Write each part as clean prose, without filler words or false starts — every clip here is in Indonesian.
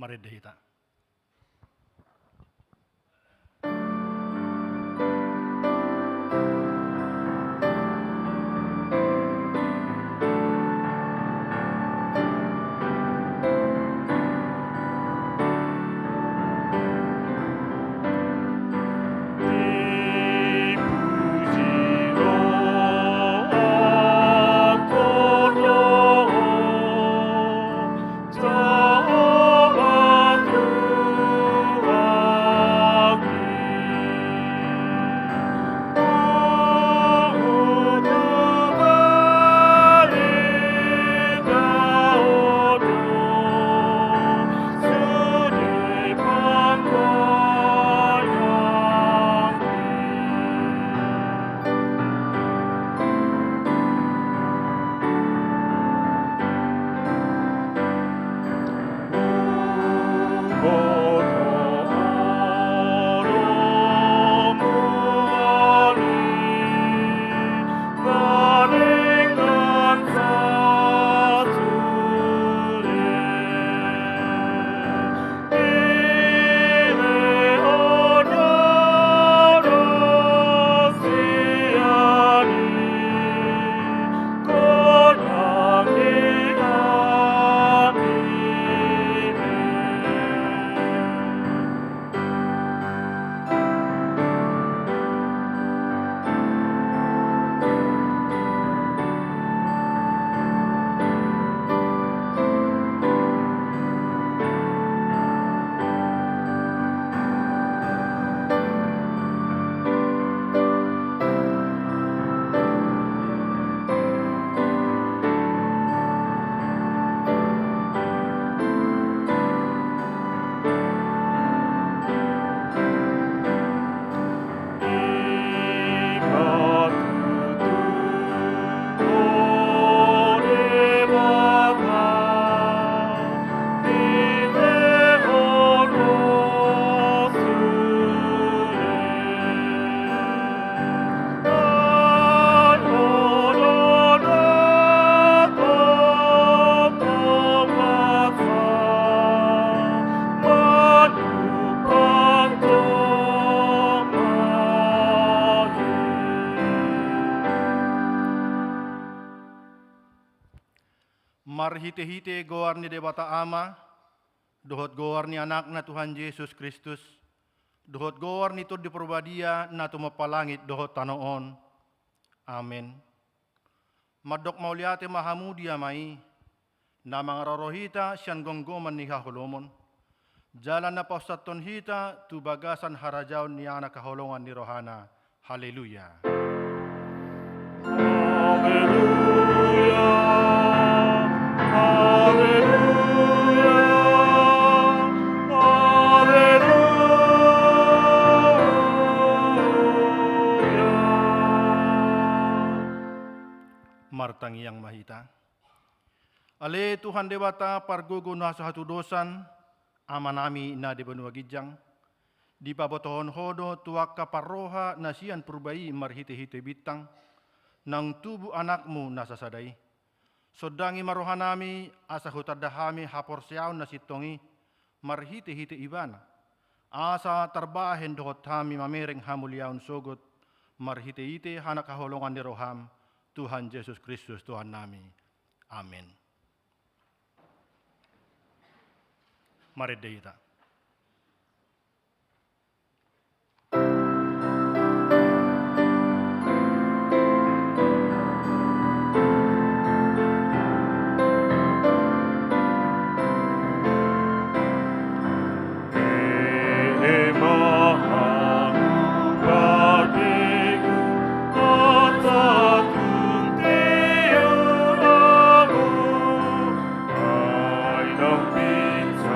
Mari dihita. Marhite-hite goar ni Dewata Ama, dohot goar ni anak na Tuhan Yesus Kristus, dohot goar niTud di Purbadia na tumapalangit dohot tanoon. Amen. Madok mauliate mahamudia mai, na mga rorohita siyan gonggoman ni hahulomon. Jalan na pausaton hita, tubagasan harajaw ni anak kahulongan ni Rohana. Haleluya. Martang yang mahita. Ale Tuhan Dewata pargugo na sa hatudosan, ama nami na di benua gijang, di pabotohon hodo tuak kaparoha na siyan purbai marhite-hite bitang, nang tubuh anakmu nasa sadai. Sodangi marohanami asa hutadahami hapor siyaw na sitongi, marhite-hite ibana. Asa tarbahen dohot hami mamereng hamulyaon sogot, marhite-hite hanak kaholongan ni Roham, Tuhan Yesus Kristus Tuhan nami. Amin. Mari dihita. Pizza,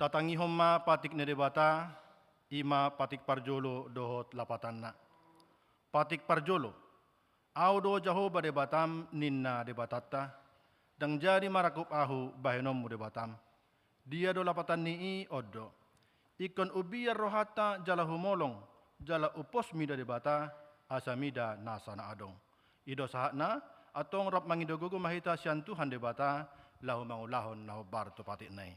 Tatangi homma patik na debata, ima patik parjolo dohot lapatanna. Patik parjolo, audo jahoba debatam ninna debatatta, dang jadi marakup ahu bahenom mu debatam. Dia do lapatan ni oddo. Ikon ubiyar rohata jala humolong, jala upos mida debata, asamida nasana adong. Ido sahatna, atong rap mangidogogo mahita siyan Tuhan debata, lahu mangulahon lahu bar tu patik nai.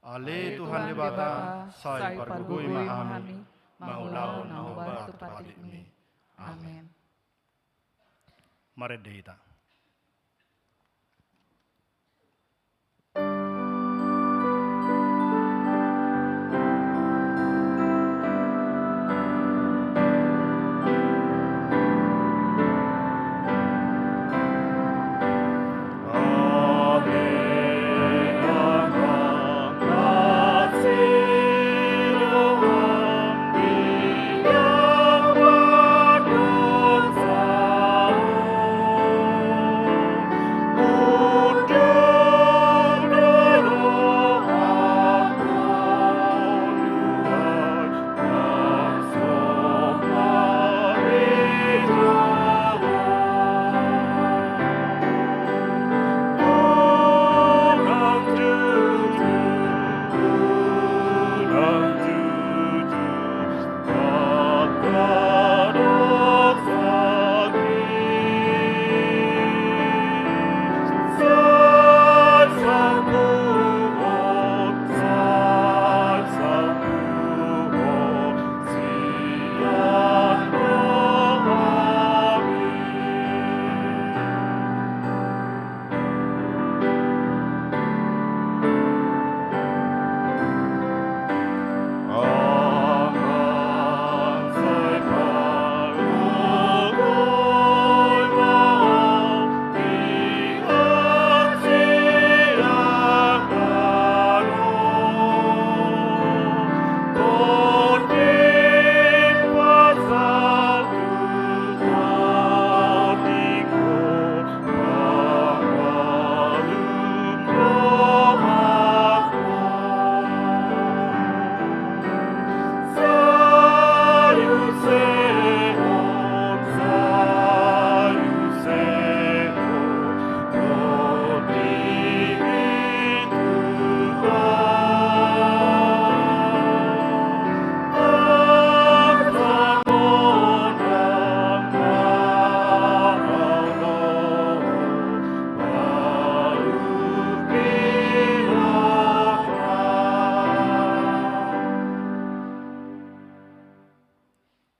Ale Tuhan debata, say pargugui mahami, mangulahon lahu bar tu patik ni. Amin. Mari dehita.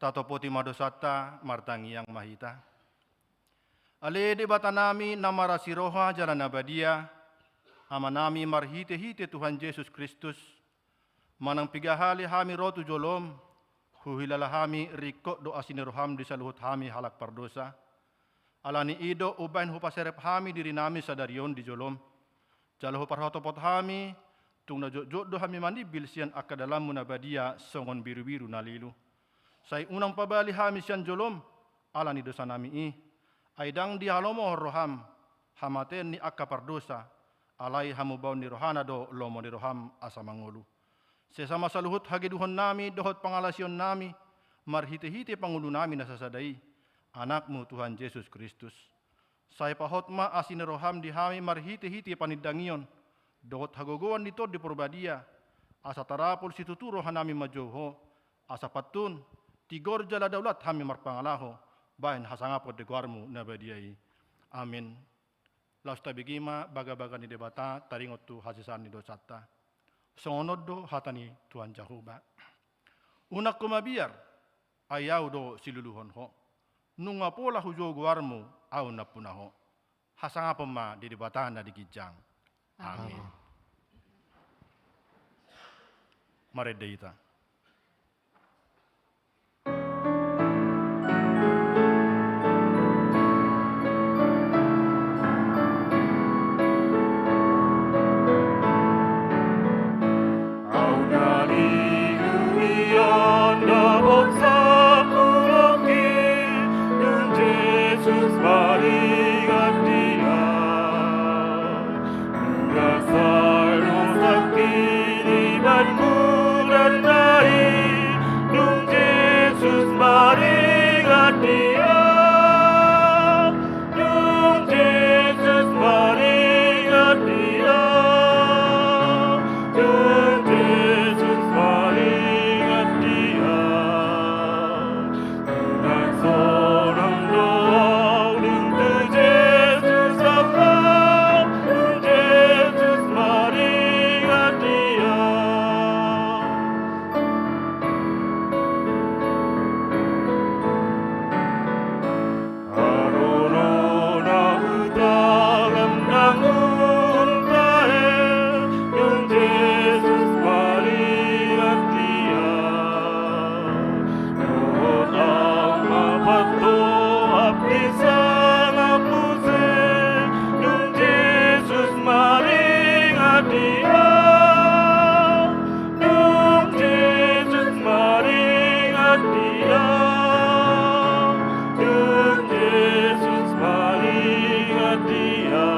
Tato poti madosata martangi yang mahita. Ale debata nami namara siroha jalan abadia, amanami marhite-hite Tuhan Yesus Kristus, manang pigahali hami rotu jolom, huhilala hami rikok doa siniroham di saluhut hami halak pardosa, alani ido ubain hupaserep hami diri nami sadarion di jolom, jalahu parhotopot hami, tung na jok do hami mandi bilsian akadalam munabadia songon biru-biru nalilu. Say unang pabali hami siyan jolom, alani dosa nami aidang di halomo roham, hamaten ni akapardosa, alay hamubaw ni rohana do lomo ni roham asamangulu. Sesama saluhut hagiduhon nami, dohot pangalasyon nami, marhite-hite pangulo nami nasasadai, anakmu Tuhan Yesus Kristus. Say pahotma asin roham di hami marhite-hite panidangion, dohot hagogoan dito di porbadia, asa tarapol situturo hanami majoho, asa patun, tigor jala daulat hami marpangalaho, bain hasangapot de guarmu nabadiai. Amin. Laus tabigima baga-baga ni debata taringot tu hasisan ni dosata. Songonod do hatani Tuhan Jahuba. Unak kumabiar ayaw do siluluhon ho. Nunga pola hujo guarmu au napunaho. Hasangapon ma di debata na digijang. Amin. Maredeita. dia.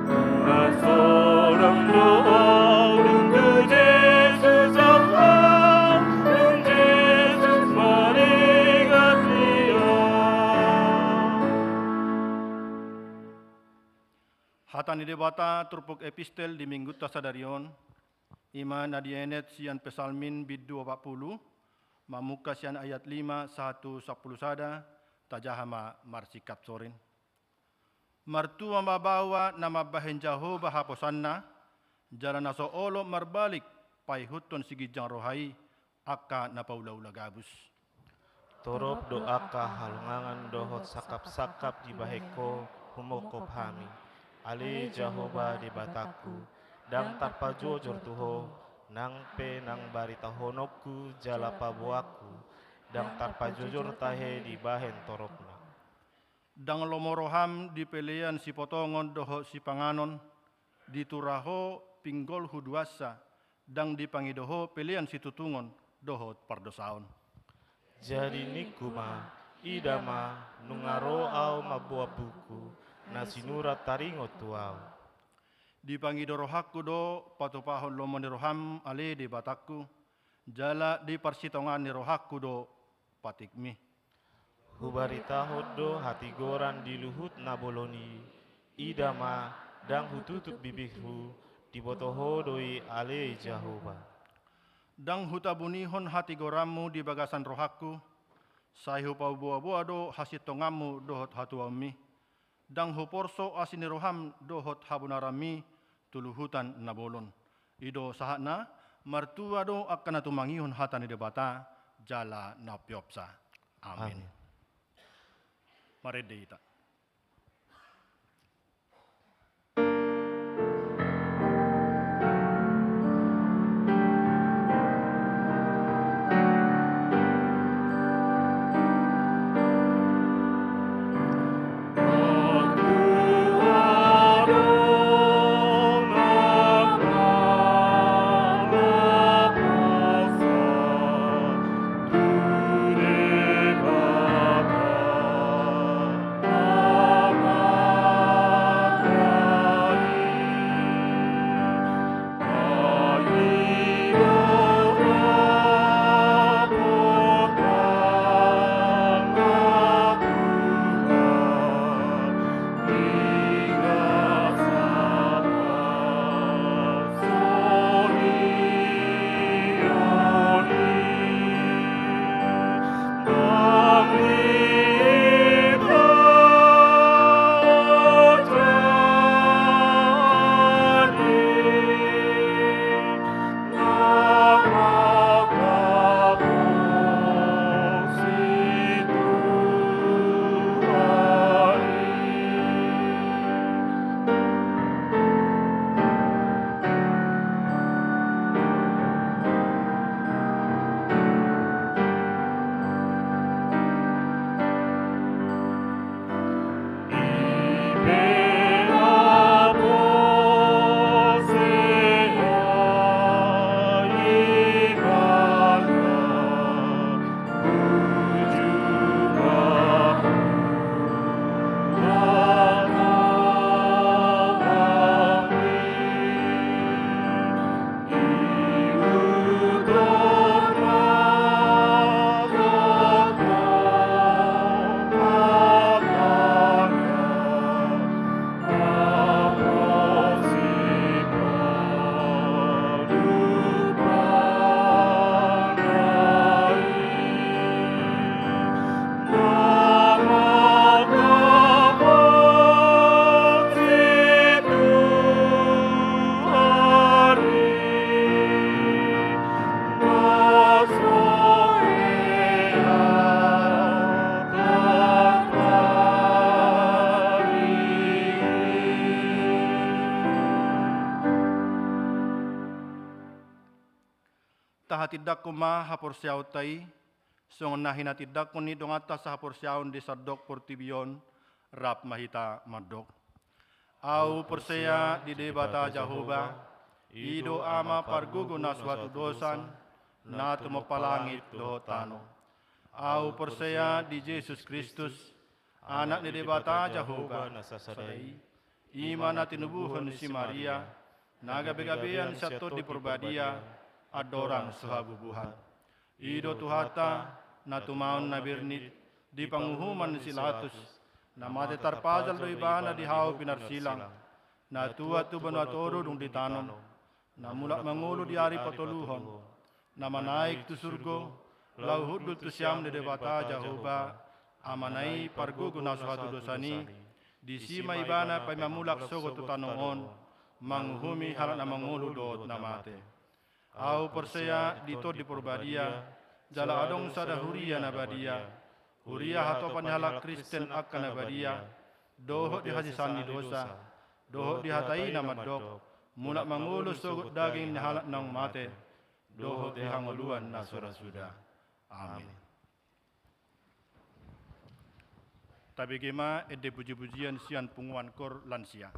Dengan seorang doa untuk Yesus Allah, dan Yesus mengingat dia. Hatan di debata turpuk epistel di minggu tasadarion, iman adienet sian pesalmin bid 20, mamuka sian ayat 5, 1, 10 sada, tajahama marsikap sorin. Martua mabawa nama bahen Jehova haposanna, jalan naso olo marbalik, pai huton sigijang rohai, akka napaula-ula gabus. Torop doaka halungangan dohot sakap-sakap di baheko humokop hami. Ali Jehova di bataku, dang tanpa jujur tuho, nang pe nang barita honokku jala pabuaku, dang tanpa jujur tahe di bahen toropna. Dang lomoroham di pelean si potongon doho si panganon, di turaho pinggol huduasa, dang di pangidoho pelean si tutungon dohot pardosaon. Jadi nikuma, idama, nungaro au mabuah buku, nasi nurat taringo tuau. Di pangidorohaku do patupahon lomo ni roham ale di bataku, jala di parsitongan ni rohaku do patikmi. Hubarita hodo hati goran di luhut naboloni, idama dang hututup bibirhu, di botoho doi ale Jehova. Dang hutabunihon hati goramu di bagasan rohaku, sai hupau buah-buah do hasitongamu dohot hatuami, dang huporso asini roham dohot habunarami tuluhutan nabolon. Ido sahana martua do akan natumangihon hatan di debata jala napiopsa. Amin. Mari deita. Tahatidak kuma hapor siyaw tay, song nahinatidak ko ni dongata sa hapor siyawn di sadok portibiyon, rap mahita madok. Au perseya di debata Jehova, ido ama pargugo na suatu dosan, na tumapalangit lohotano. Au perseya di Yesus Kristus, anak ni Debata Jehovah nasasadai, imana tinubuhan si Maria, naga-begabean satu di perbadia, adoran suhabubuhan. Ido tuhata, natumaon na birnit, di panguhuman si Latus, na mati tarpazal do ibana di hao pinarsilang, na tuwa tu banwatoro dung ditanom, na mulak mangulo di ari patuluhon, na manaik tu surgo, lauhudul tu siam ni Debata Jehovah, amanai pargugu nasuhatu dosani, di sima ibana pay mamulak sogo tu tanoon, manghumi halak na mangulu dot na mate. Au persaya dito di purbadia, jala adong sada huria na badia, huria hatopan halak Kristen akan na badia, dohot di hasisani dosa, dohot di hatai na madok, mulak mangulu sogo daging ni halak nang mate, dohot di hanguluan na surasuda. Amin. Tabi gema ede puji-pujian sian punguan kor lansia.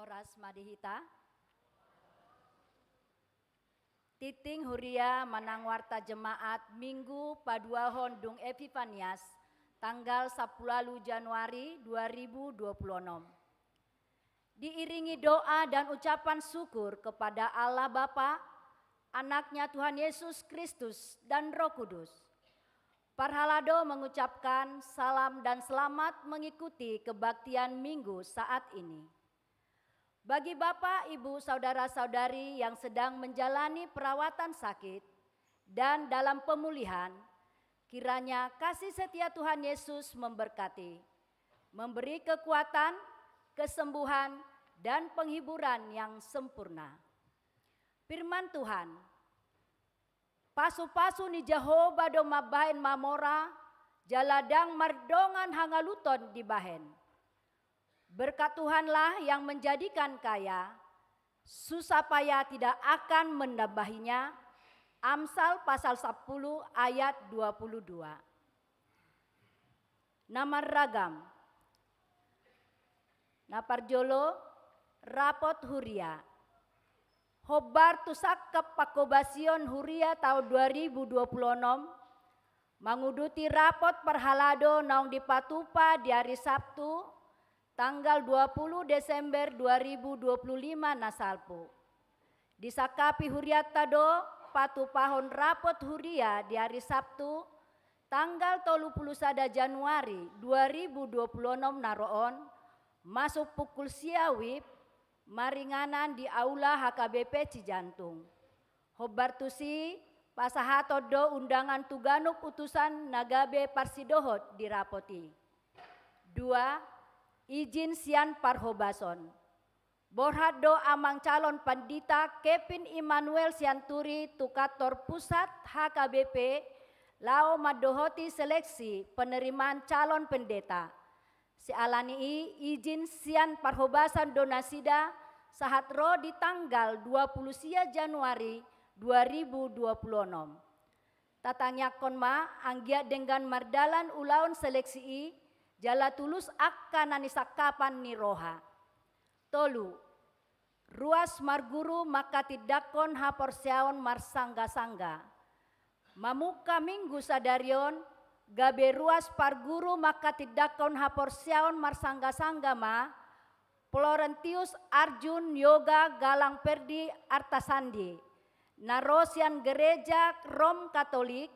Horas Madihita, Titing Huria Manang Warta Jemaat Minggu Paduahon Dung Epifanias tanggal 10 Januari 2026. Diiringi doa dan ucapan syukur kepada Allah Bapa, Anaknya Tuhan Yesus Kristus dan Roh Kudus. Parhalado mengucapkan salam dan selamat mengikuti kebaktian minggu saat ini. Bagi Bapak, Ibu, Saudara-saudari yang sedang menjalani perawatan sakit dan dalam pemulihan, kiranya kasih setia Tuhan Yesus memberkati, memberi kekuatan, kesembuhan, dan penghiburan yang sempurna. Firman Tuhan, pasu-pasu ni Jehovah do mabahen mamora, jaladang mardongan hangaluton di bahen. Berkat Tuhanlah yang menjadikan kaya, susah payah tidak akan menambahinya. Amsal pasal 10 ayat 22. Nama ragam, naparjolo, rapot huria. Hobar tusak kepakobasion huria tahun 2026, menguduti rapot perhalado naung dipatupa di hari Sabtu, tanggal 20 Desember 2025 nasalpu. Disakapi huriat tado patu pahon rapot huria di hari Sabtu tanggal 31 Januari 2026 naroon masuk pukul siawip maringanan di aula HKBP Cijantung. Hobar tusi pasahato do undangan tuganuk utusan Nagabe Parsidohot dirapoti. 2. Izin sian parhobason. Borhado amang calon pandita Kevin Immanuel Sianturi Tukator Pusat HKBP lao madohoti seleksi penerimaan calon pendeta. Si alani izin sian parhobasan donasida sahat ro di tanggal 20 Januari 2026. Tatanya konma anggia dengan mardalan ulaun seleksi jala tulus akan anisakapan ni roha. Tolu, ruas marguru maka tidakon haporseaon marsangga-sangga. Mamuka minggu sadarion, gabe ruas parguru maka tidakon haporseaon marsangga-sangga ma, Florentius Arjun Yoga Galang Perdi Artasandi, Narosian Gereja Rom Katolik,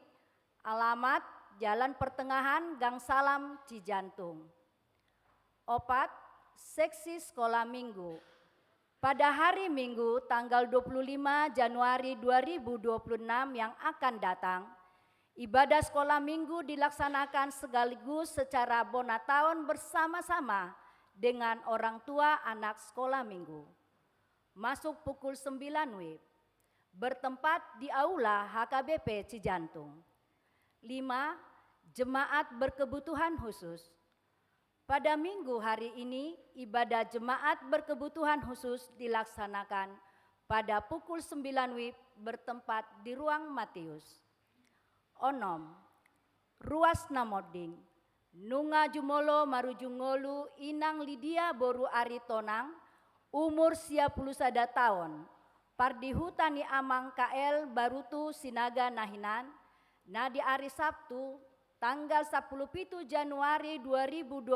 alamat Jalan Pertengahan Gang Salam Cijantung. 4. Seksi Sekolah Minggu. Pada hari Minggu tanggal 25 Januari 2026 yang akan datang, ibadah sekolah minggu dilaksanakan sekaligus secara bonataon bersama-sama dengan orang tua anak sekolah minggu. Masuk pukul 9 WIB. Bertempat di aula HKBP Cijantung. 5. Jemaat berkebutuhan khusus. Pada minggu hari ini, ibadah jemaat berkebutuhan khusus dilaksanakan pada pukul 9 WIB bertempat di ruang Matius. 6. Ruas Namoding. Nunga Jumolo Marujungolu Inang Lydia Boru Aritonang, umur 91 tahun. Pardihutani Amang KL Barutu Sinaga Nahinan, nah di hari Sabtu tanggal 17 Januari 2026,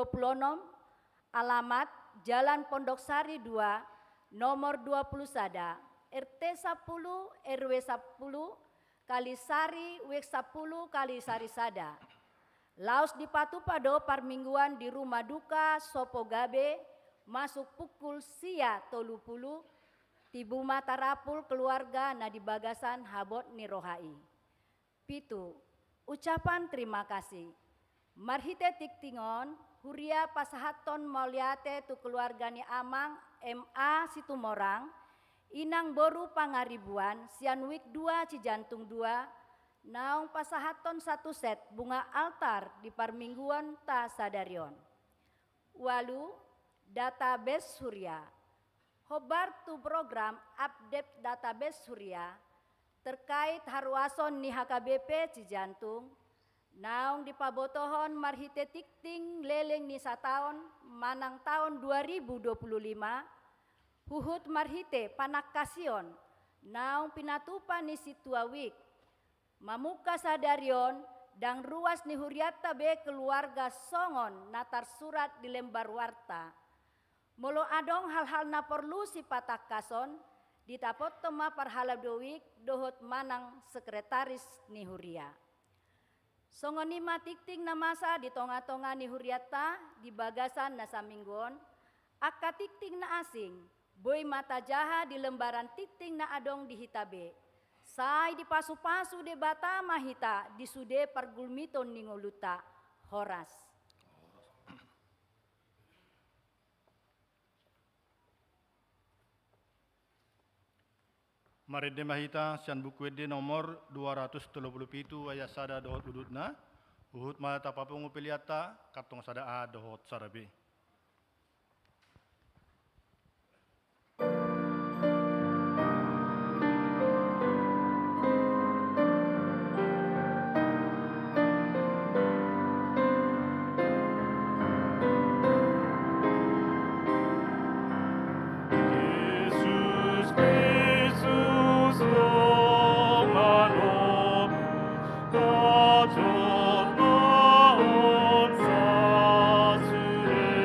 alamat Jalan Pondok Sari 2, nomor 20 Sada, RT 10 RW 10 Kalisari WEK 10 Kalisari Sada. Laos di Patupado parmingguan di rumah duka Sopogabe, masuk pukul sia 30, tibu matarapul keluarga nadi bagasan habot nirohai. 7. Ucapan terima kasih. Marhite tiktingon, huria pasahaton mauliate tu keluargani Amang MA Situmorang, Inang Boru Pangaribuan, Sianwik 2 Cijantung 2, naung pasahaton 1 set bunga altar di parmingguan ta sadarion. Walu database Surya. Hobar tu program update database Surya terkait haruason ni HKBP Cijantung, naung dipabotohon marhite tikting leleng ni sataon manang tahun 2025, Huhut marhite panakasion, naung pinatupa ni situawik, mamuka sadarion, dang ruas ni huriata be keluarga songon natar surat di lembar warta. Molo adong hal-hal na perlu si patakason, ditapot toma parhalabdowik dohot manang sekretaris ni huria. Songonima tikting na masa di tonga-tonga ni huriata di bagasan na saminggon, akka tikting na asing, boy mata jaha di lembaran tikting na adong di hitabe. Say di pasu-pasu de bata mahita di sude pargulmiton ni ngoluta, Horas. Marede mahita sian bukuede nomor 237 ayat sada dohot udutna. Uhut mata papungu piliata kartong sada a dohot sarabe. Naon sa sure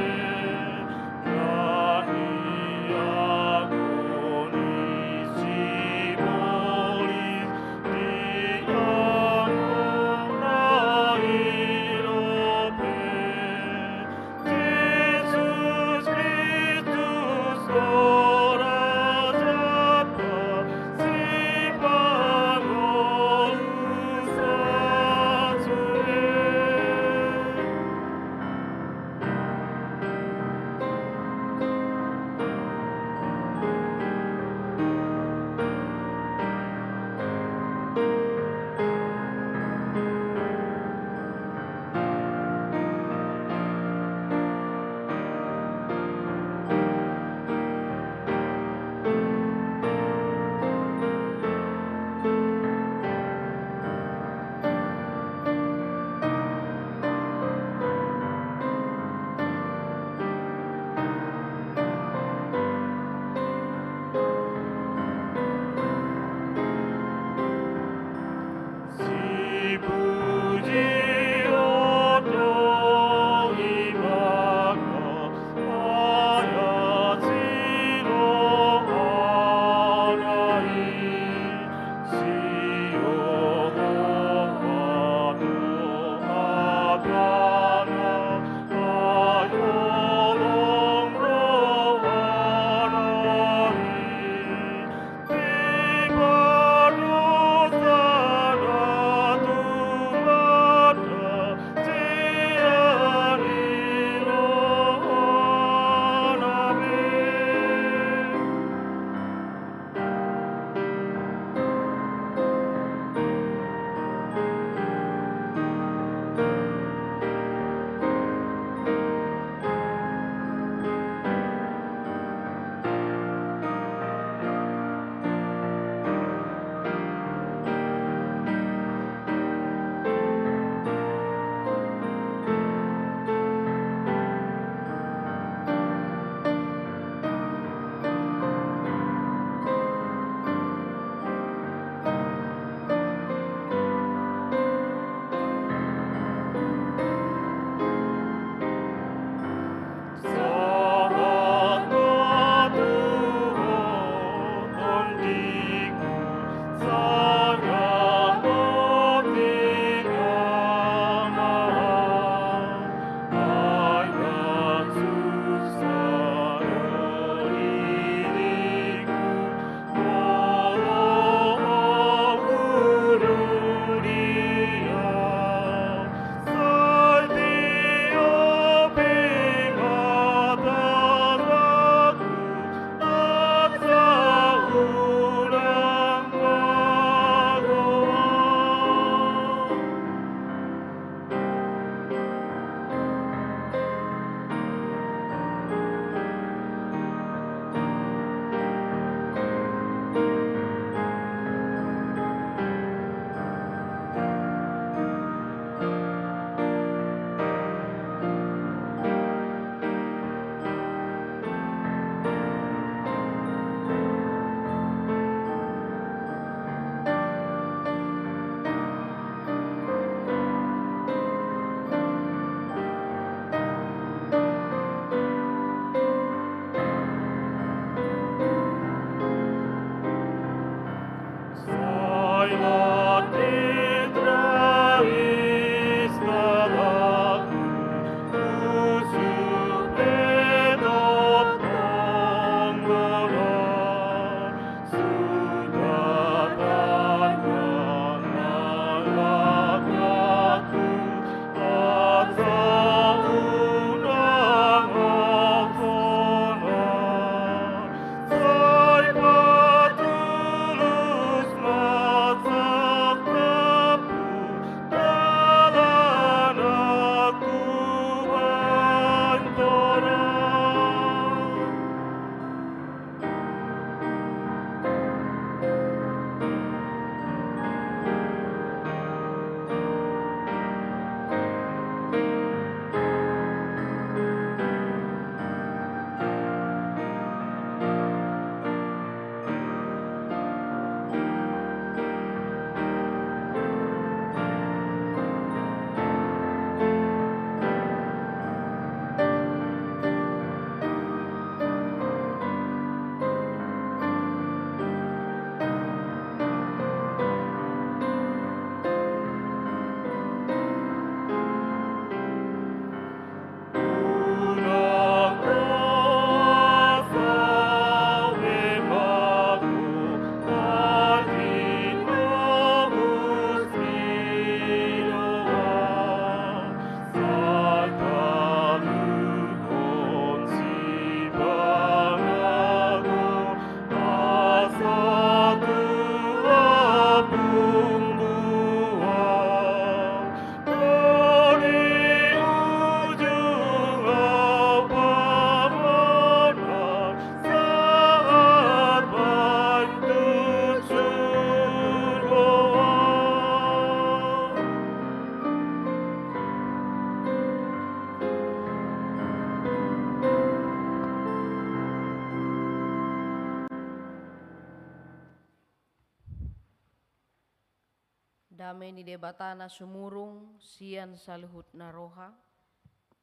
Damai ni debatana sumurung sian saluhut na roha.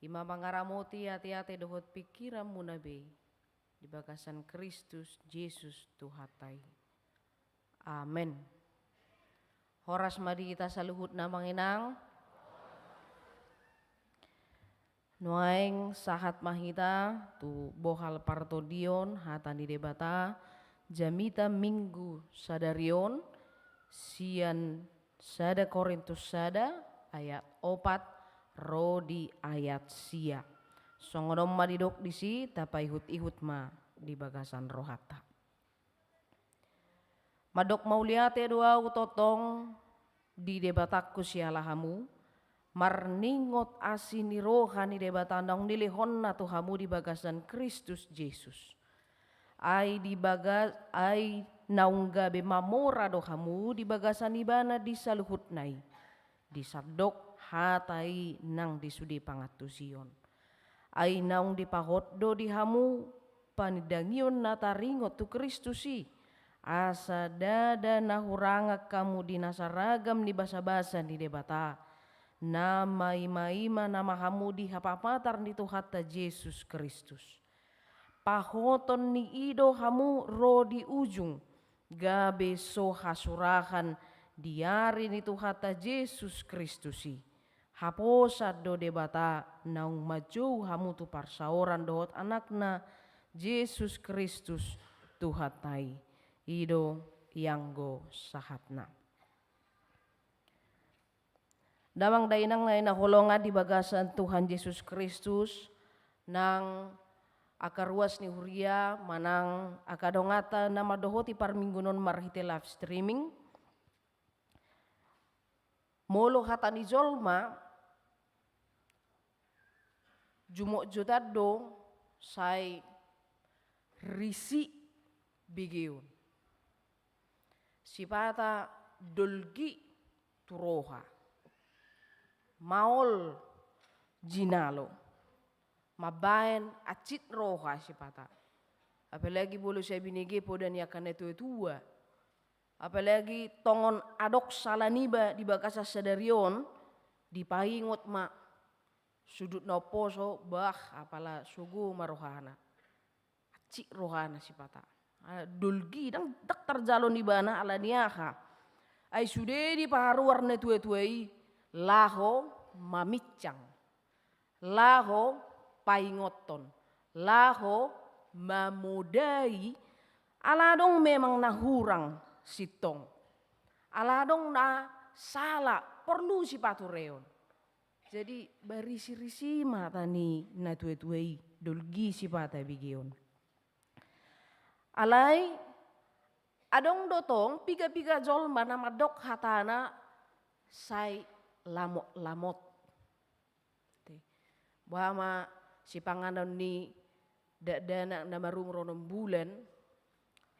Ima mangaramoti hati-hati dohot pikiran munabe. Di bagasan Kristus Yesus Tuhatai. Amin. Horas madi kita saluhut na manginang. Nuaing sahat mahita tu bohal partodion hata ni debata. Jamita minggu sadarion sian sada Korintus sada ayat 4 rodi ayat sia. Songodom madidok disi tapa ihut ma di bagasan rohata. Madok mauliate dua utotong di debataku sialahamu. Marningot asini rohani debatandang nilihonna tuhamu di bagasan Kristus Yesus. Ai naungga be mamora dohamu di bagasan ibana di saluhut nai. Di sabdok hatai nang disudi pangatusion. Ai naung di pahoddo di hamu panidangion nataringot tu Kristusi. Asa dada nahuranga kamu di nasaragam di basa-basa di debata. Nama ima-ima nama hamu di hapapatar di Tuhata Yesus Kristus. Pahoton ni ido hamu ro di ujung. Gabe so hasurahan diari ni Tuhata Yesus Kristusi. Haposat do debata naung maju hamu tu parsaoran dohot anakna Yesus Kristus Tuhatai. Ido yanggo sahatna. Damang dainang na inaholongan di bagasan Tuhan Yesus Kristus nang akaruas ni huria manang akadongata nama dohoti parminggunon marhite live streaming. Molo hata ni jolma jumok jotado say risi bigiun. Sipata dolgi turoha. Maol jinalo. Mabayan acit roha sipata. Apalagi bolu saya binigi po dan yakan itu tua. Apalagi tongon adok salaniba di bakasa sadarion dipaingot ma sudut noposo bah apala sugu marohana. Acik rohana sipata. Dulgi dang tak terjalon di bana ala niaha. Ai sude di paharuar ne tuai laho mamicang, laho paingoton, laho mamudai, aladong memang nahurang sitong, aladong na salah perlu si patureon. Jadi barisi-risi mata ni na tuai dolgi si pata bigion. Alai adong dotong piga-piga jol mana madok hatana say lamot. Bahama si panganan ni dana nama rumronom bulan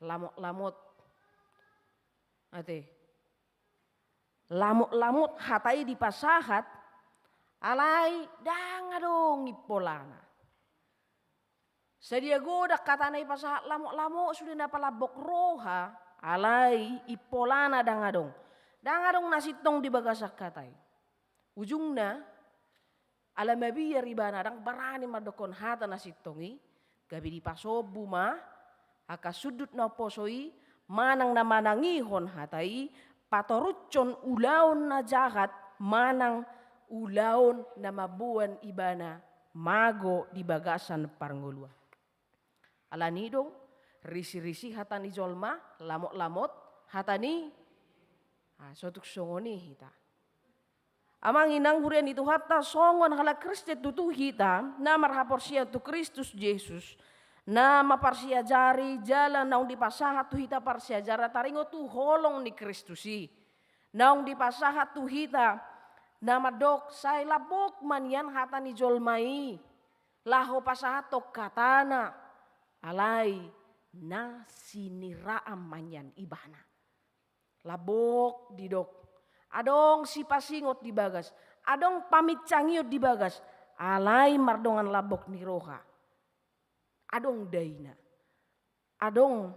lamot. Ate. Lamot hatai di pasahat alai dangadong ipolana. Sedia godak katana ipasahat lamot sudah napalabok roha alai ipolana dangadong. Dangadong nasitong di bagasak katai. Ujungna alamabiya ribana dang barani madokon hata nasitongi gabi di pasobu ma aka sudut na posoi manang na manangihon hatai patorucon ulaon na jahat manang ulaon na mabuan ibana mago di bagasan parngulua. Alanidong risi-risi hatani jolma lamot-lamot hatani sotuk songoni hita. Amang inang hurian itu hatta songon hala Kristus tutu hita na marhaporsia tu Kristus Yesus na maparsia jari jalan naung dipasahat tu hita parsia jara taringo tu holong ni Kristusi naung dipasahat tu hita na madok say labok manyan hata ni jolmai laho pasahat tok katana alai na siniraam manyan ibana labok didok. Adong si pasingot di bagas, adong pamit cangiut di bagas, alai mardongan labok ni roha. Adong daina, adong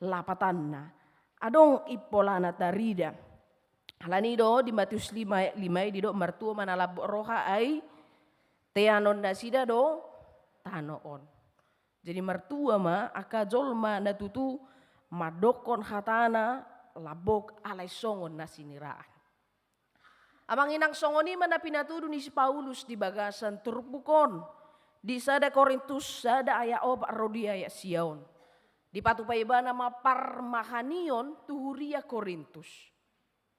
lapatanna, adong ipolana tarida. Halani do di Matius 5 ayat 5 di do mertua manalab roha ai teanon nasida do tanoon. Jadi mertua ma aka jolma natutu madokon hatana labok alai songon nasiniraan. Amang inang songoni mana pinatudu ni si Paulus di bagasan turbukon di sada Korintus sada aya opa rodia aya Sion. Di patupai nama parmahanion tuhuria Korintus.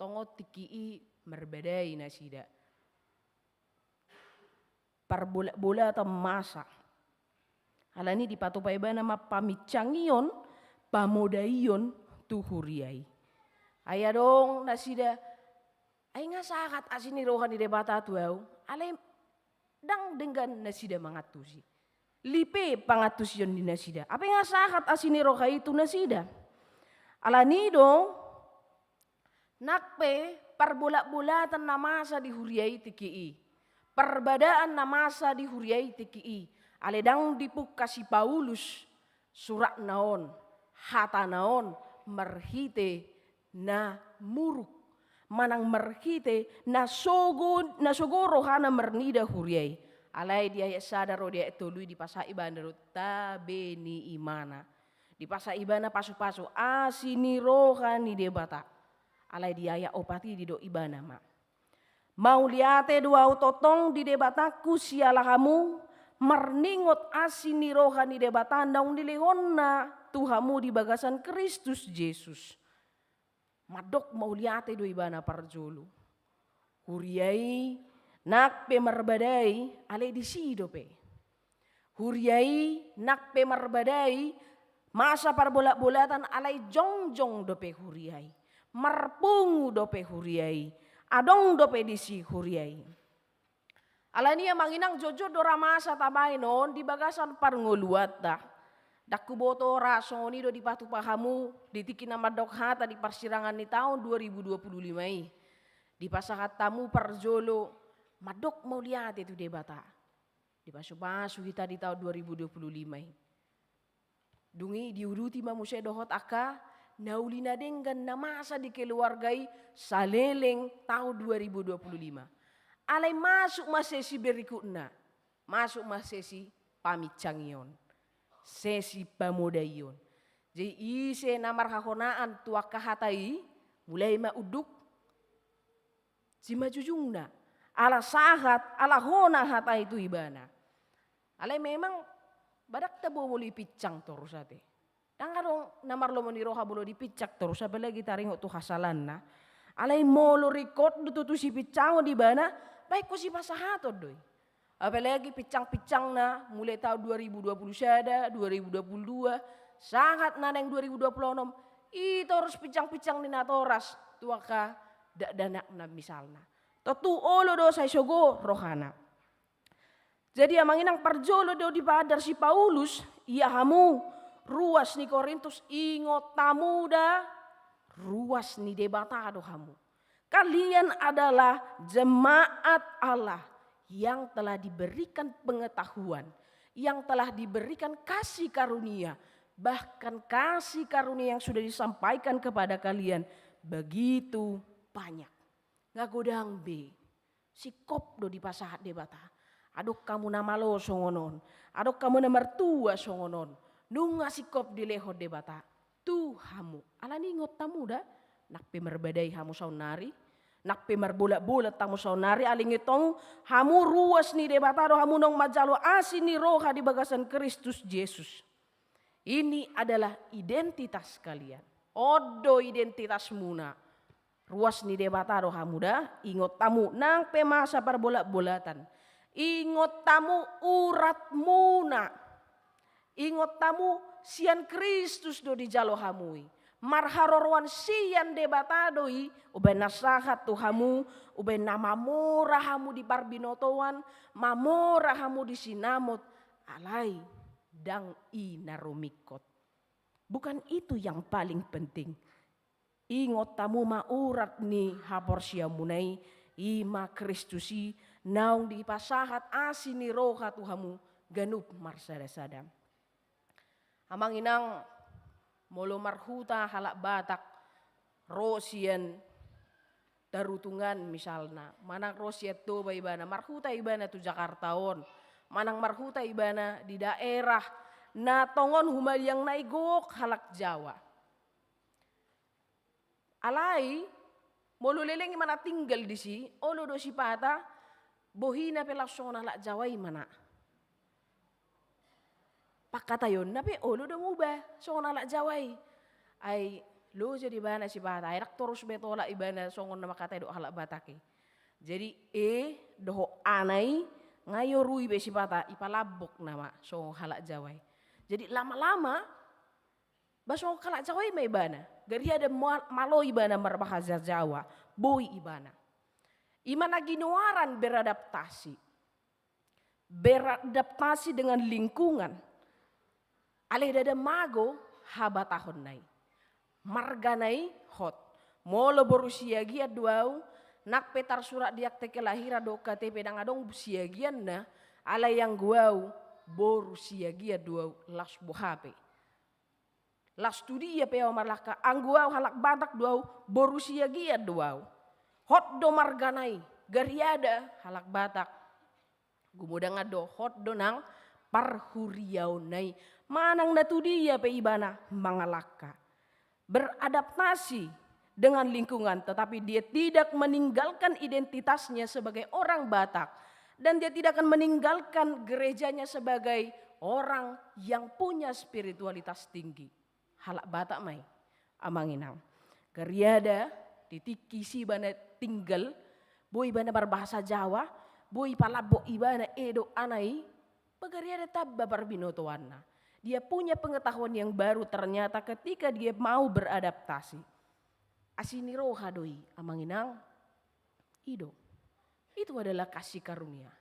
Tongo tikii merbedai nasida. Parbola-bola atau masa. Halani di patupai nama pamicangion pamodaion tuhuriai. Aya dong nasida. Ay nga sakat asini rohani debata tuau. Alay dang dengan nasida mangatusi. Lipe pangatusion di nasida. Apa nga sakat asini roha itu nasida. Alani dong. Nakpe parbola-bolatan namasa di huriai tikii. Perbadaan namasa di huriai tikii. Aledang dipuk kasih Paulus surat naon. Hata naon merhite na muruk. Manang merhite na sogo rohana mernida huriai. Alay dia sadaro dia tului di pasa ibana tabeni imana. Di pasa ibana pasu-pasu asini rohani debata. Alay dia ya opati di do ibana ma. Mau liate dua utotong di debataku sialah kamu merningot asini rohani debata daung dilehonna Tuhamu di bagasan Kristus Yesus. Madok mau liate do ibana parjolo. Huriai nakpe merbadai alay di sidope. Huriai nakpe merbadai masa parbola-bolatan alay jongjong dope huriai. Marpungu dope huriai. Adong dope disi huriai. Alania manginang jojo dora masa tabay non di bagasan parngoluat dah. Dakku boto rasoni do di patu pahamu ditikin nama dok hata di persirangan di tahun 2025 di pasahat tamu parjolo madok mau lihat itu debata di pasu-pasu kita di tahun 2025 dungi diuruti mamusia dohot aka naulina dengan namasa di keluargai saleleng tahun 2025 alai masuk masesi berikutnya masuk masesi pamicangion sesi pamodaion. Jadi ise namar hahonaan tuak kahatai mulai mauduk sima jujungna ala sahat ala hona hata itu ibana. Alai memang badak tabo muli picang terus ate. Dan kadang namar lo meniroha bolo dipicak terus apalagi taringo tu hasalan na. Alai molo record tu si picang di bana baik ko si pasahato doi. Apalagi picang-picang na mulai tahun 2020 sada, 2022, sangat naneng 2026. Itu harus picang-picang ni natoras tuaka dak danak na misalna. Tentu olo do say sogo rohana. Jadi amang inang parjolo do di padar si Paulus, iya hamu ruas ni Korintus ingot tamu da ruas ni debata do hamu. Kalian adalah jemaat Allah yang telah diberikan pengetahuan, yang telah diberikan kasih karunia, bahkan kasih karunia yang sudah disampaikan kepada kalian begitu banyak. Ngagodang be, sikop do di pasahat debata. Adok kamu nama lo songonon, adok kamu nama mertua songonon, nunga sikop di leho debata. Tuhamu, alani ngot tamu dah, nak pemerbadai hamu saunari. Nak pemar bola-bola tamu saunari alingitong hamu ruas ni debatado hamu nong majalo asin ni roha di bagasan Kristus Yesus. Ini adalah identitas kalian. Odo identitas muna. Ruas ni debatado hamu dah ingot tamu nang pemasa parbola-bolatan. Ingot tamu urat muna. Ingot tamu sian Kristus do di jalo hamui. Marharorwan siyan debatadoi uben nasahat tuhamu uben nama morahamu di barbinotoan mamorahamu di sinamot alai dang inarumikot. Bukan itu yang paling penting. Ingot tamu maurat ni haporsia munai ima Kristusi naung di pasahat asini roha tuhamu ganup marsada-sada. Amang inang molo marhuta halak batak rosian tarutungan misalnya, manang rosieto ba ibana, marhuta ibana tu Jakarta on, manang marhuta ibana di daerah na tongon humaliang naigok halak Jawa. Alai, moluleleng mana tinggal di si, olo do si pata, bohina pelasona halak Jawa imana. Pakatayon, napi olo do mubah, sona halak Jawa ay lo jadi bana si bata ay terus betola ibana songon nama kata do halak batake. Jadi doho anai ngayo rui be si bata ipalabok nama songon halak Jawa. Jadi lama-lama basong halak Jawa may ibana. Gari ada malo ibana berbahasa Jawa, boy ibana. Imana ginoaran beradaptasi. Beradaptasi dengan lingkungan. Aleh dada mago habatahon nai. Marganai hot. Molo borusia gia duau. Nak petar surat diak teke lahira do KTP dang adong siagian na. Ala yang guau borusia gia duau las buhape. Las studia peo marlaka. Ang guau halak batak duau borusia gia duau. Hot do marganai. Gariada halak batak. Gumudang ado hot do nang parhuriau nai. Manang natu dia pe ibana mangalaka. Beradaptasi dengan lingkungan tetapi dia tidak meninggalkan identitasnya sebagai orang Batak dan dia tidak akan meninggalkan gerejanya sebagai orang yang punya spiritualitas tinggi. Halak Batak mai amanginang. Gariada ditiki si ibana tinggal boy ibana berbahasa Jawa, boy palabok ibana edo anai, pagariada tabba barbinotoana. Dia punya pengetahuan yang baru ternyata ketika dia mau beradaptasi. Asini roha doi amanginang ido. Itu adalah kasih karunia.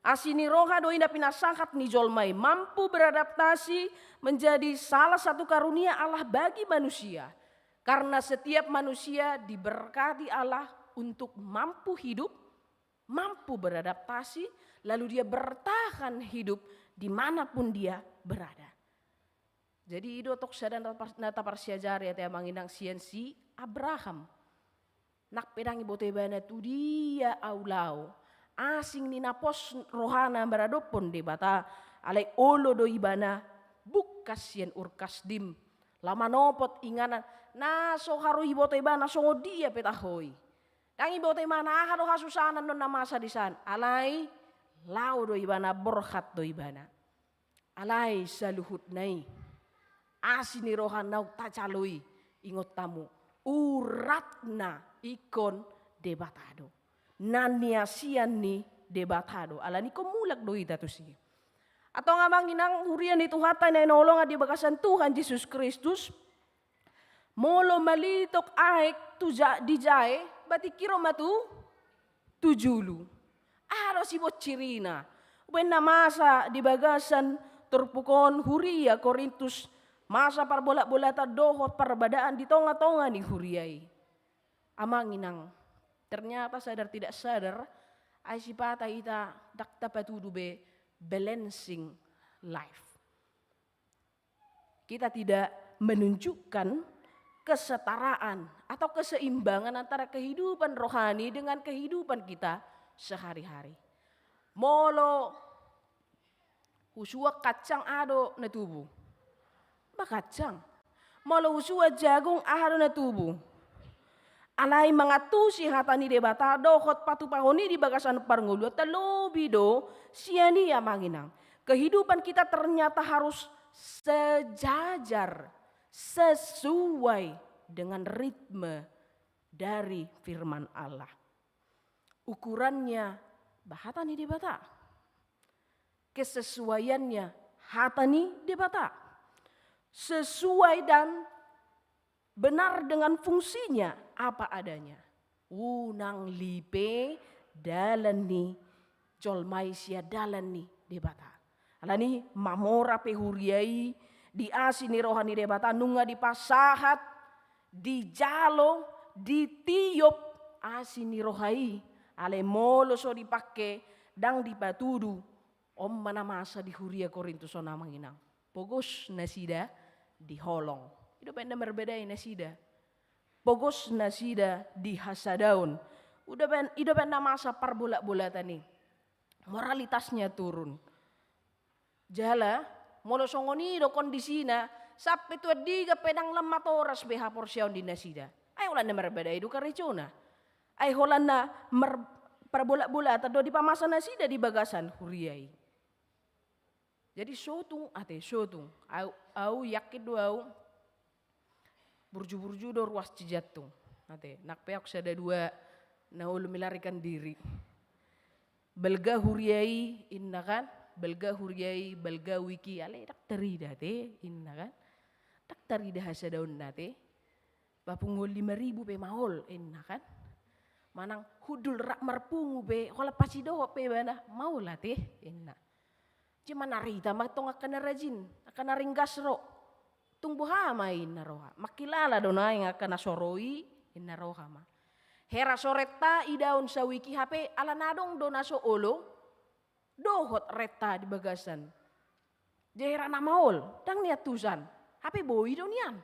Asini roha doi dapina sangkat ni jolmai mampu beradaptasi menjadi salah satu karunia Allah bagi manusia. Karena setiap manusia diberkati Allah untuk mampu hidup, mampu beradaptasi, lalu dia bertahan hidup dimanapun dia berada. Jadi ido tok sadan nata parsiajari ya manginang siensi Abraham. Nak pedangi bote bana tu dia aulau. Asing ni napos rohana beradopon de bata alai olo do ibana bukas sien urkas dim. Lama nopot inganan na so haru ibote bana so dia petahoi. Dangi bote mana haro hasusanan non namasa disan. Alai lau do ibana borhat do ibana. Alai saluhut nai. Asini rohan nau tacalui ingot tamu. Uratna ikon debatado. Nania siani debatado. Alani komulak do ita tu si. Atau ngamangin ang hurian itu hata na inolong di bagasan Tuhan Yesus Kristus. Molo malitok aek tuja dijae. Bati kiro matu tujulu. Aro si bocirina. Wen masa di bagasan terpukon huria Korintus masa parbolak-bolata dohot perbadaan di tonga-tonga ni huriai. Amanginang ternyata sadar tidak sadar aisipata ita dakta patudu be balancing life. Kita tidak menunjukkan kesetaraan atau keseimbangan antara kehidupan rohani dengan kehidupan kita sehari-hari. Molo usua kacang ado na tubuh. Bakacang. Molo usua jagung ado na tubuh. Alai mangatusi hatani debata dohot patu pahoni di bagasan parngulu telobido siani amanginang. Kehidupan kita ternyata harus sejajar, sesuai dengan ritme dari firman Allah. Ukurannya bahatani debata. Kesesuaiannya hatani debata. Sesuai dan benar dengan fungsinya apa adanya. Unang lipe dalan ni jolmai sia dalan ni debata. Alani mamora pehuriai di asini rohani debata nunga di pasahat di jalo di tiop asini rohai ale molo so dipake dang dipatudu om mana masa di huria Korintus ona manginang. Pogos nasida di holong. Itu penda berbeda nasida. pogos nasida di hasadaun. Udah ben masa parbola-bola tani. Moralitasnya turun. Jala, molo songoni do kondisina, sampai tua diga pedang lemat oras beha porsiaun di nasida. Ay ulan na merbeda itu karicona. Ay holan na parbola-bola atau di pamasa nasida di bagasan huriai. Jadi sotung au yakin do au burju-burju do ruas cijatung. Nak peok sada dua na ulu melarikan diri. Belga huriai inna kan, belga huriai, belga wiki ale dak terida te inna kan. Dak terida hasa daun nate. Bapungol 5.000 pe maol inna kan. Manang hudul rak marpungu pe, hola pasido pe bana maula te inna. Cuma narita matong akan rajin, akan naringgas ro. Tumbuh hama inna roha. Makilala dona yang akan nasoroi inna roha ma. Hera soreta idaun sa wiki HP ala nadong dona so olo. Dohot reta di bagasan. Jahera namaol, dang niat tusan. HP boi donian.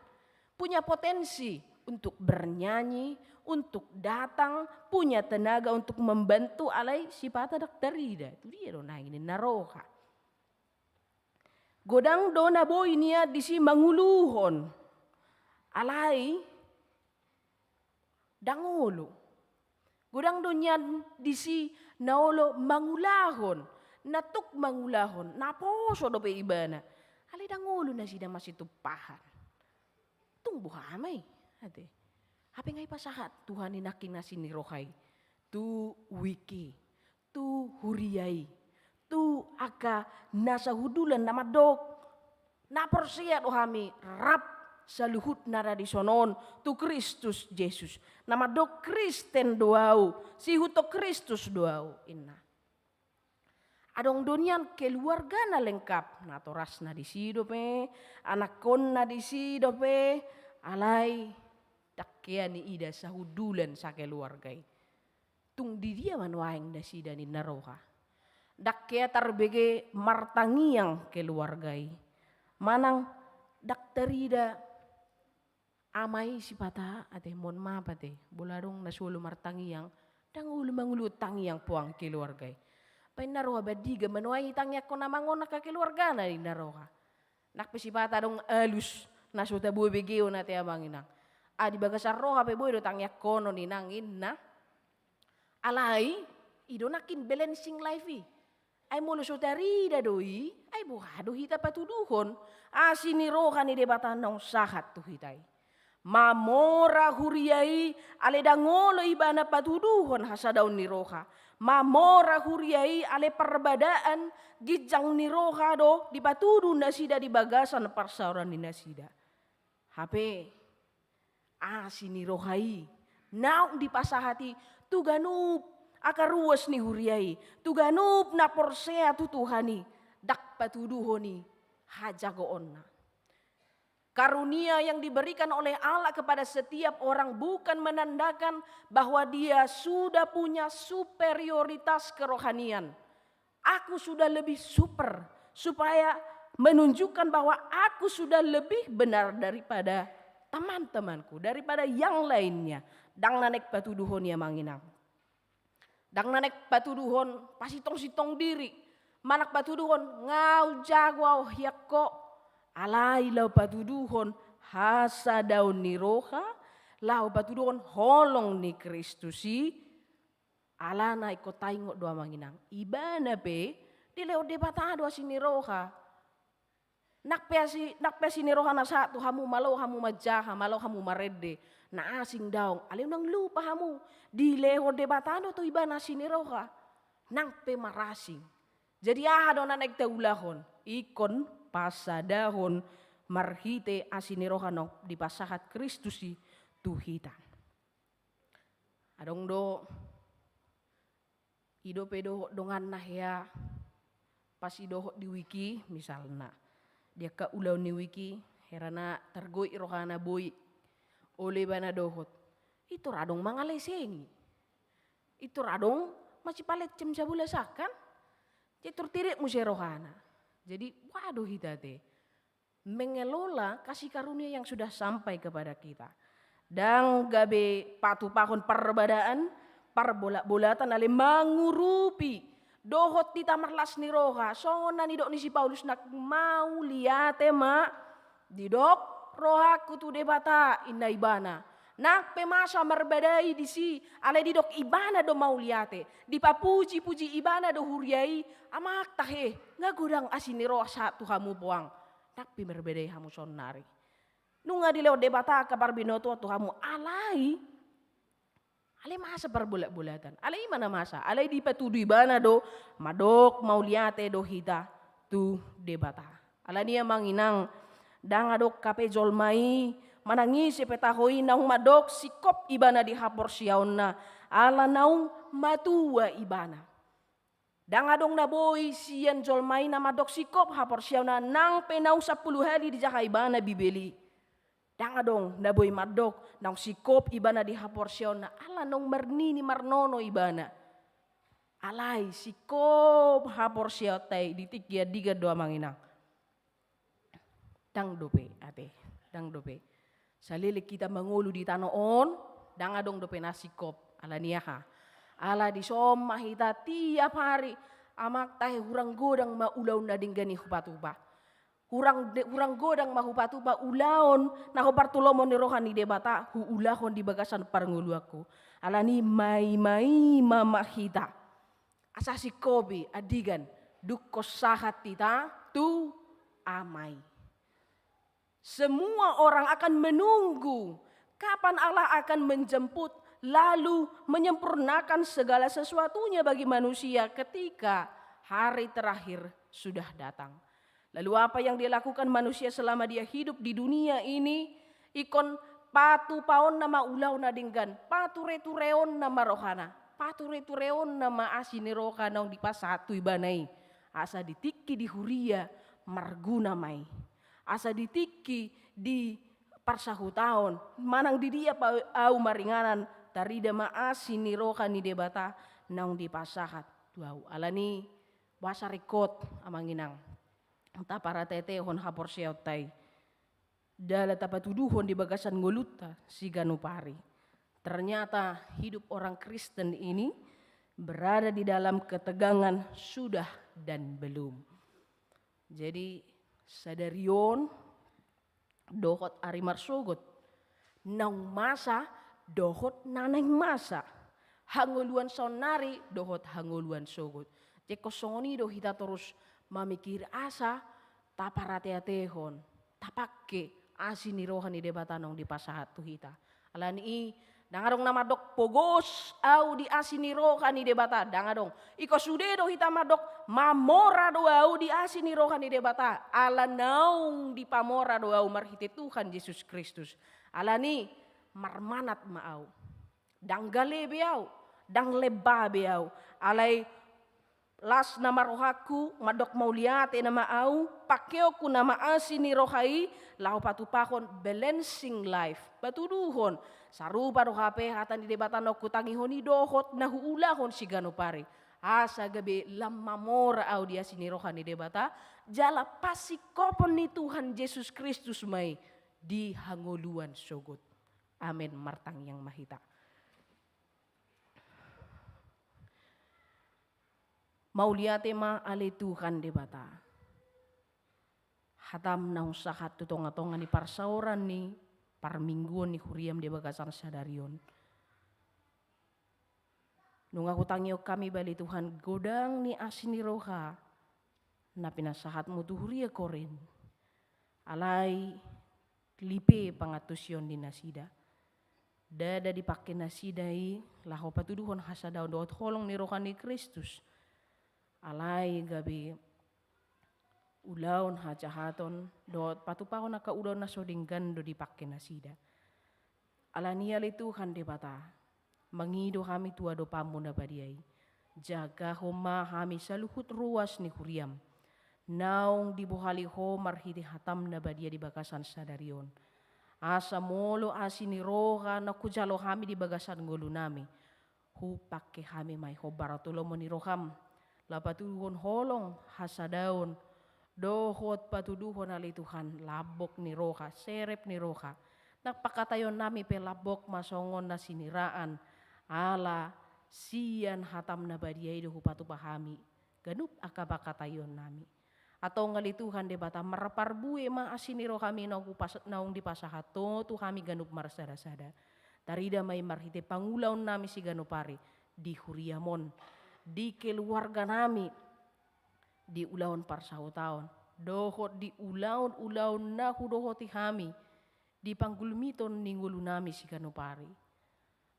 Punya potensi untuk bernyanyi, untuk datang, punya tenaga untuk membantu alai sifat dak terida. Itu dia dona ini naroha. Godang dona boy niya disi manguluhon. Alai dangolo. Godang donyan disi naolo mangulahon. Natuk mangulahon. Naposo do pe ibana. Alai dangolo na sida masih tupahan. Tumbuh amay. Hape ngay pasahat Tuhan inaking nasi ni rohay. Tu wiki. Tu huriyay. Tu aka nasa hudulan na madok. Naporsiat o hami rap sa luhut na radisonon tu Kristus Jesus. Namadok Kristen doau. Si huto Kristus doau. Inna. Adong donian keluarga na lengkap. Natoras na disido pe. Anak kon na disido pe. Alay. Dakya ni ida sa hudulan sa keluargay. Tung di dia manuaing da sida ni naroha. Dakya tarbege martangiang keluargay. Manang dakterida amai si pata ate mon mapate bularong nasulo martangiang dangulo mangulo tangiang puang keluargay. Pain naroha badiga manuai tangiak ko namangon na keluarga na ni naroha. Nakpesipata dong alus nasuta buebegeo na te amanginang. Di bagasar roha pe boy do tangyak kono ni nangin na. Alai ido nakin balancing life ay mulu sotari da doi ay buhado hita patuduhon asini roha ni debatan nong sahat tu hitai. Mamora huriyai ale dangolo ibana patuduhon hasadaun ni roha. Mamora huriyai ale perbadaan gijang ni roha do di patudu nasida di bagasan parsauran ni nasida. HP sini rohai naung di pasahati tuganup akaruas ni huriai tuganup na porsea tu Tuhani dak patuduhoni hajagoonna. Karunia yang diberikan oleh Allah kepada setiap orang bukan menandakan bahwa dia sudah punya superioritas kerohanian. Aku sudah lebih super supaya menunjukkan bahwa aku sudah lebih benar daripada teman-temanku, daripada yang lainnya. Dang nanek patuduhon ya manginang. Dang nanek patuduhon pasitong-sitong diri. Manak patuduhon ngau jagwaw yakko. Alai lau patuduhon hasa daun ni roha. Lau patuduhon holong ni Kristusi. Alana iko taingok doa manginang. Ibana pe dileo debata doa sini roha. Nakpesi ni roha na satu hamu malau hamu majaha malau hamu marede na asing daong alim nang lupa hamu di leho debatado to iba na sini roha nang pe marasing jadi do na nagtaulahon ikon pasadahon marhite asini roha no di pasahat Kristusi tuhita adong do ido pedo dongan nah ya pas ido di wiki misalna dia ka ulaw ni wiki herana targoy rohana boy oleh bana dohot itu radong mangalesengi itu radong masih palet cem sabula sakan cetur tirik musia rohana jadi waduh hitate mengelola kasih karunia yang sudah sampai kepada kita dang gabe patu pakon perbadaan parbolak-bolatan ale mangurupi dohot di tamarlas ni roha sona ni dok ni si Paulus nak mau liate ma di dok roha kutu debata inna ibana nak pemasa merbadai di si ale di dok ibana do mau liate di papuji-puji ibana do huriai amak tahe ngagodang asini roha satu hamu buang nak pi merbadai hamu sonari nunga di lewat debata kabar binoto tu hamu alai masa perbulat-bulatan alai mana masa alai di patudu ibana do madok mau liate do hita tu debata ala nia manginang dang adok kape jolmai manangisi petahoi naung madok sikop ibana di hapor siauna ala naung matua ibana dang adong naboi sian jolmai na madok sikop hapor siauna nang penau 10 hari di jaha ibana bibeli dang adong naboy madok nang sikop ibana di hapor siauna ala nong mernini marnono ibana alai sikop hapor siatai ditik ya diga doa manginang dang dope ate dang dope salili kita mangulu di tanoon dang adong dope nasikop ala niyaha ala di somma hita tiap hari amak tahe hurang godang maulaw na dinggani hupatupa hurang godang mahupatupa ulaon na hopartulomon ni rohani debata hu ulahon di bagasan parnguluaku alani mai mama hita asasi kobi adigan dukos sahat tita tu amai semua orang akan menunggu kapan Allah akan menjemput lalu menyempurnakan segala sesuatunya bagi manusia ketika hari terakhir sudah datang. Lalu apa yang dia lakukan manusia selama dia hidup di dunia ini? Ikon patu paon nama ulau nadinggan, patu retureon nama rohana, patu retureon nama asini rohana di pas satu ibanai. Asa ditiki di huria marguna mai. Asa ditiki di parsahutaon, manang di dia au maringanan tarida maasini rohani debata naung di pasahat. Tuau alani basa rekod amanginang. Ta para tete hon hapor siautai dala tapatuduhon di bagasan ngoluta si ganupari. Ternyata hidup orang Kristen ini berada di dalam ketegangan sudah dan belum. Jadi sadarion dohot arimar sogot nang masa dohot naneng masa hangoluan sonari dohot hangoluan sogot. Jeko songoni do hita terus mamikir asa taparate-atehon tapake asini rohani debatanong di pasahat tu hita alani dangadong nama dok pogos au di asini rohani debata dangadong iko sude do hita madok mamora do au di asini rohani debata ala naung di pamora do au marhite Tuhan Yesus Kristus alani marmanat maau dang gale beau dang leba beau alai las nama rohaku madok mauliate nama au pakeoku nama asini rohai lau patupakon balancing life batuduhon sarupa rohape hatan di debatan aku tangihoni dohot nahu ulahon si ganopari asa gabe lamamora au dia sini rohani debata jala pasikopon ni Tuhan Yesus Kristus mai di hangoluan sogot amin martang yang mahita. Mauliate ma ale Tuhan debata. Hatam na usahat tutong-atongan ni parsauran ni parmingguan ni huriam di bagasan sadarion. Nung aku tangyo kami bali Tuhan godang ni asini roha na pinasahat mo tuhuria korin. Alay lipe pangatusyon di nasida. Dada dipake nasidai laho patuduhon hasadaw doot holong ni roha ni Kristus. Alay gabi ulaon hajahaton dot patupahon naka ulaon na sodinggan do dipake nasida. Alania li Tuhan debata mangido kami tua do pamu na badiay. Jaga homa kami saluhut ruas ni huriam. Naung dibuhali ho marhiti hatam na badia di bagasan sadarion. Asa molo asini roha na kujalo kami di bagasan ngulu nami. Hupake kami may ho baratulomo ni roham. Lapatuduhon holong hasadaon dohot patuduhon ali Tuhan labok ni roha serep ni roha Nagpakatayon nami pelabok masongon na siniraan. Ala siyan hatam na badiyay do hupatu pahami. Ganup akabakatayon nami. Atau ngalituhan de bata maraparbue ma asiniro kami naung dipasahato tu kami ganup marsada-sada. Tarida may marhite pangulaw nami si ganupari di huriamon. Di keluarga nami di ulaon parsautaon. Dohot di ulaon na hudohoti kami. Di panggulmiton ninggulu nami si ganupari.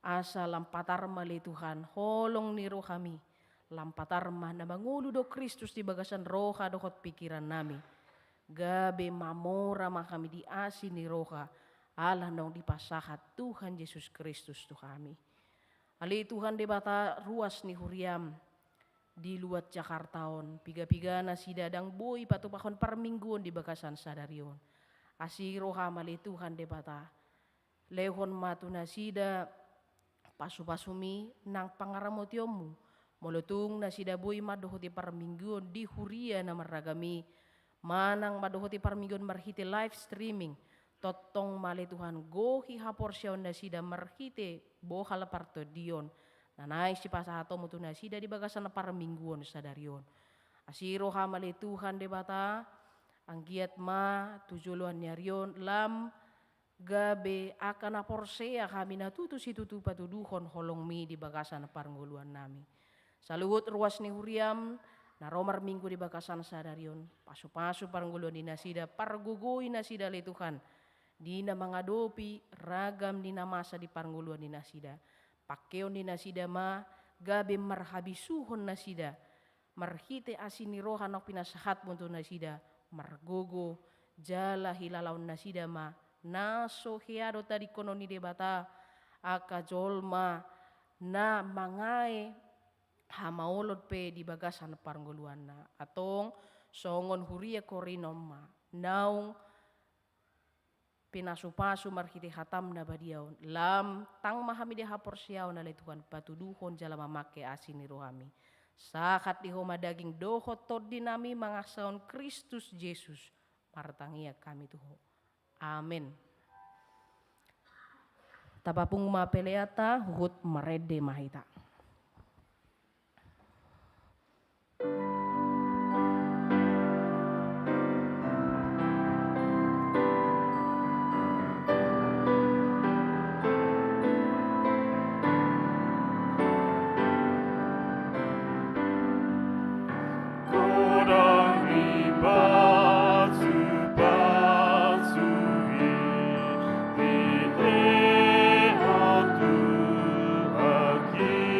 Asa lampatar mali Tuhan holong niro kami. Lampatar ma na mangulo do Kristus di bagasan roha dohot pikiran nami. Gabe mamora ma kami di asin ni roha. Allah nong dipasahat Tuhan Yesus Kristus tu kami. Ali Tuhan de bata ruas ni huriam. Di luat Jakartaon. Piga-piga na si dadang boy patupakon parmingguon di bagasan sadarion. Asiro hamali Tuhan de bata. Lehon matu nasida pasupasumi nang pangaramotyomu. Molutung nasida boy madohoti parmingguon di huria na maragami. Manang madohoti parmingguon marhite live streaming. Totong mali Tuhan gohi haporsyaon nasida marhite bohal parto dion. Nanay si pasahato mutu nasida di bagasan na parmingguon sadarion. Asiro hamali Tuhan de bata. Ang giat ma tujuluan nyarion lam gabe akan aporsea kami natutu si tutu patuduhon holong mi di bagasan parnguluan nami. Saluhut ruas ni huriam na romar minggu di bagasan sadarion. Pasu-pasu parnguluan di nasida pargugui nasida le Tuhan. Di na mangadopi ragam di namasa di parnguluan di nasida. Pakeon di nasida ma gabe marhabisuhon nasida. Marhite asini rohan ok pinasahat munto nasida. Margogo jala hilalaun nasida ma naso hiado tadi kononi debata aka jolma na mangae hamaolot pe di bagasan parngoluan na atong songon huria korinom ma naung pinasupasu marhite hatam na badiaon lam tang mahami de haporsiaw na letuhan patuduhon jala mamake asin ni rohami. Sakat di homa daging dohot tod dinami mangasaon Kristus Yesus. Martangia kami tuho. Amin. Tapapung mapeleata hut marede mahita. Aquí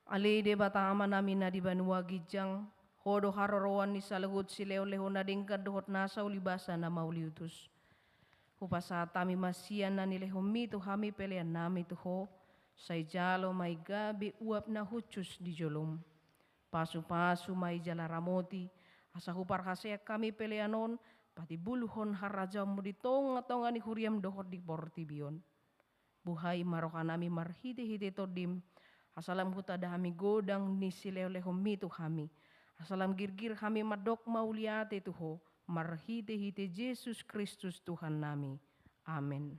Ali de batama namin na di banua gijang, hodo harorowan ni salahut si leo-leho na dingkad dohot nasa ulibasa na mauliutus. Upasa tami masian na nileho mito hami pelean nami tuho, say jalo may gabi uap na hucus di jolom. Pasu-pasu may jala ramoti, asa hupar hasek kami peleanon, pati buluhon harajam mo ditong atong ani huriam dohot di portibion. Buhay marokan nami marhiti-hiti todim, asalam huta dahami godang ni sileo-leho mito hami. Asalam girgir kami madok mauliate tuho, marhiti-hiti Yesus Kristus Tuhan nami. Amin.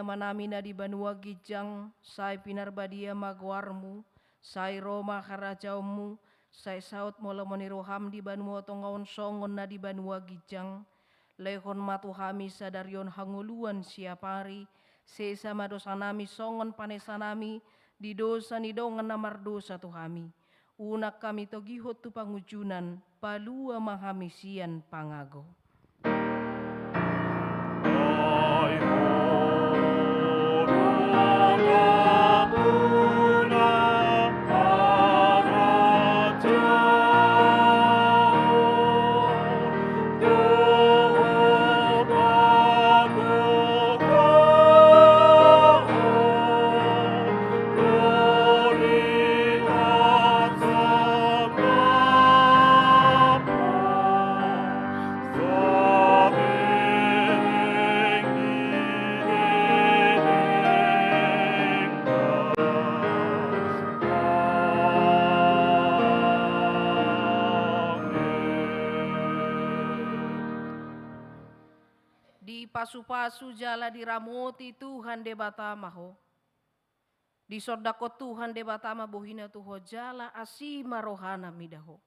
Manami na di banua gijang, say pinarbadia magwarmu, say Roma karajaumu, say saut mola moniroham di banua tongaon songon na di banua gijang, lehon matuhami sadarion hanguluan siapari, sesama dosa nami songon panesanami, di dosa ni dongan namar dosa tuhami. Unak kami togihot tu pangujunan, palua mahamisian pangago. Pasu-pasu jala diramoti Tuhan de batama ho. Di sodako Tuhan de batama bohina tuho jala asima rohana midaho.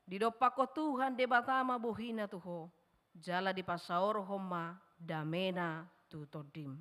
Di dopako Tuhan de batama bohina tuho jala di pasaor homa damena tutodim.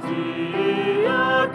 Sia